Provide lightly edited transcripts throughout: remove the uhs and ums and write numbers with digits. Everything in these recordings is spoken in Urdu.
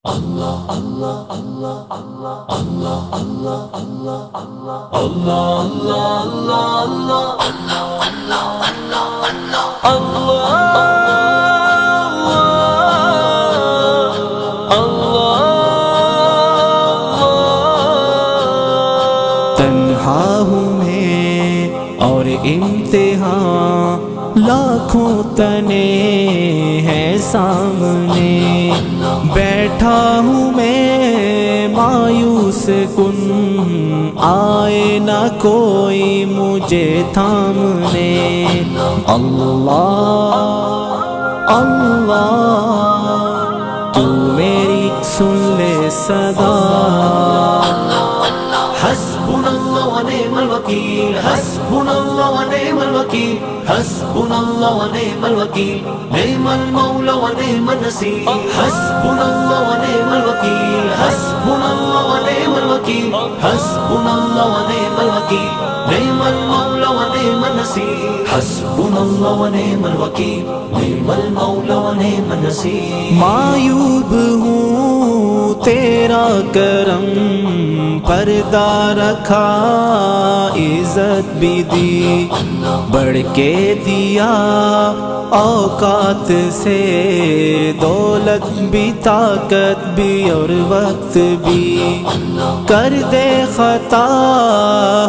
تنہا ہوں میں اور امتحان لاکھوں تنے ہیں سامنے، بیٹھا ہوں میں مایوس کن، آئے نہ کوئی مجھے تھامنے۔ اللہ اللہ تو میری سن لے صدا، حسبنا اللہ ونعم الوکیل، حسبنا اللہ ونعم الوکیل، حسبنا اللہ ونعم الوکیل، نعم المولا ونعم النصیر، حسبنا اللہ ونعم الوکیل، حسبنا اللہ ونعم الوکیل، حسبنا اللہ ونعم الوکیل، نعم المولا ونعم النصیر، حسبنا اللہ ونعم الوکیل، نعم المولا ونعم النصیر۔ معیوب ہوں تیرا کرم پردہ رکھا، عزت بھی دی بڑھ کے دیا، اوقات سے دولت بھی طاقت بھی اور وقت بھی، کر دے خطا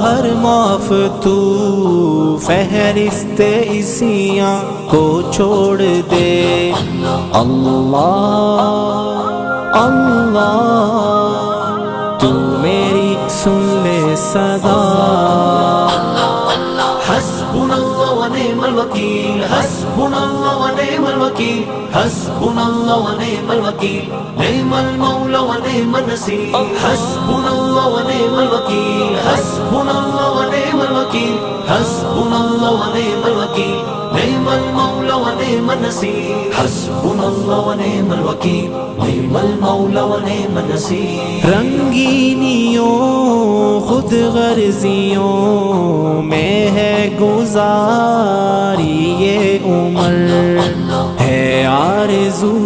ہر معاف تو، فہرست عصیاں کو چھوڑ دے۔ اللہ اللہ تو میری سن لے صدا، حسبنا اللہ ونعم الوکیل، حسبنا اللہ ونعم الوکیل، حسبنا اللہ ونعم الوکیل، نعم المولا ونعم النصیر، حسبنا اللہ ونعم الوکیل، حسبنا اللہ ونعم الوکیل، حسبنا اللہ ونعم الوکیل، نعم المولا ونعم النصیر، حسبنا اللہ ونعم الوکیل، نعم المولا ونعم النصیر۔ رنگینیوں خود غرضیوں میں ہے گزاری یہ عمر، ہے آرزو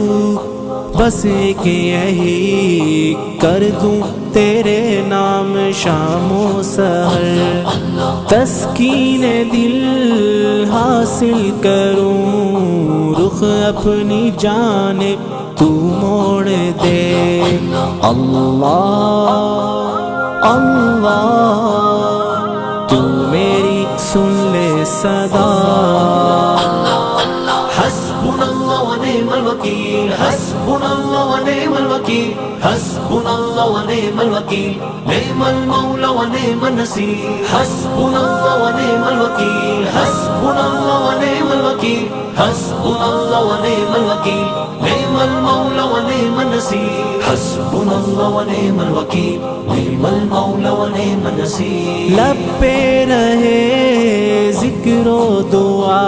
بس کہ یہی کر دوں تیرے نام شام و سحر، تسکین دل حاصل کروں، رخ اپنی جانب تو موڑ دے۔ اللہ اللہ تو میری سن لے صدا، حسبنا اللہ ونعم الوکیل، حسبنا اللہ ونعم الوکیل، حسبنا اللہ ونعم الوکیل، نعم المولا ونعم النصیر، حسبنا اللہ ونعم الوکیل، حسبنا اللہ ونعم الوکیل، حسبنا اللہ ونعم الوکیل، نعم المولا ونعم النصیر، حسبنا اللہ ونعم الوکیل، نعم المولا ونعم النصیر۔ لب پہ رہے ذکر و دعا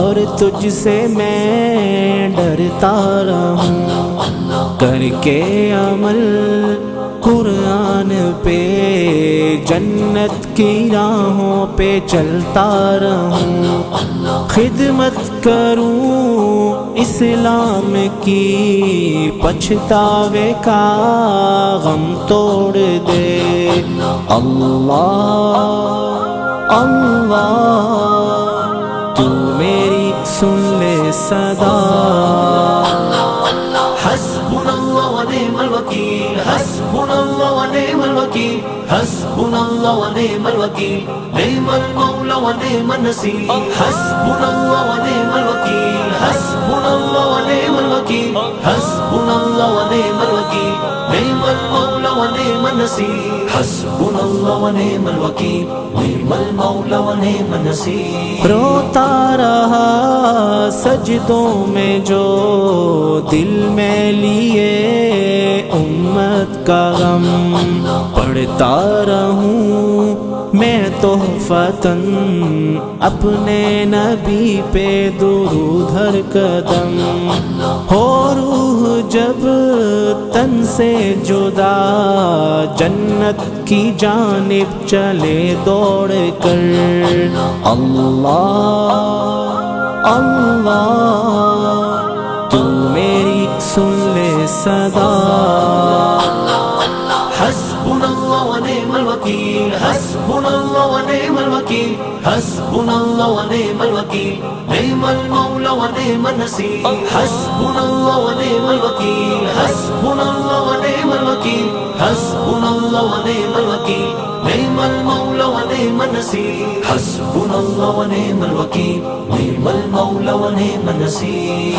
اور تجھ سے میں ڈرتا رہوں، کر کے عمل قرآن پہ جنت کی راہوں پہ چلتا رہوں، خدمت کروں اسلام کی، پچھتاوے کا غم توڑ دے۔ اللہ اللہ تو میری سن لے صدا، حسبنا اللہ ونعم الوکیل، حسبنا اللہ ونعم الوکیل، حسبنا اللہ ونعم الوکیل، نعم المولا ونعم النصیر، حسبنا اللہ ونعم الوکیل، حسبنا اللہ ونعم الوکیل، حسبنا اللہ ونعم الوکیل، نعم المولا ونعم النصیر، حسبنا اللہ ونعم الوکیل، نعم المولا ونعم النصیر۔ روتا رہا سجدوں میں جو دل میں لیے امت کا غم، پڑھتا رہوں میں تحفتاً اپنے نبی پہ درود ہر قدم، ہو روح جب تن سے جدا جنت کی جانب چلے دوڑ کر۔ اللہ اللہ تو میری سن لے صدا حسبنا الله ونعم الوكيل حسبنا الله ونعم الوكيل حسبنا الله ونعم الوكيل نعم المولى ونعم النصير حسبنا الله ونعم الوكيل حسبنا الله ونعم الوكيل حسبنا الله ونعم الوكيل نعم المولى ونعم النصير حسبنا الله ونعم الوكيل نعم المولى ونعم النصير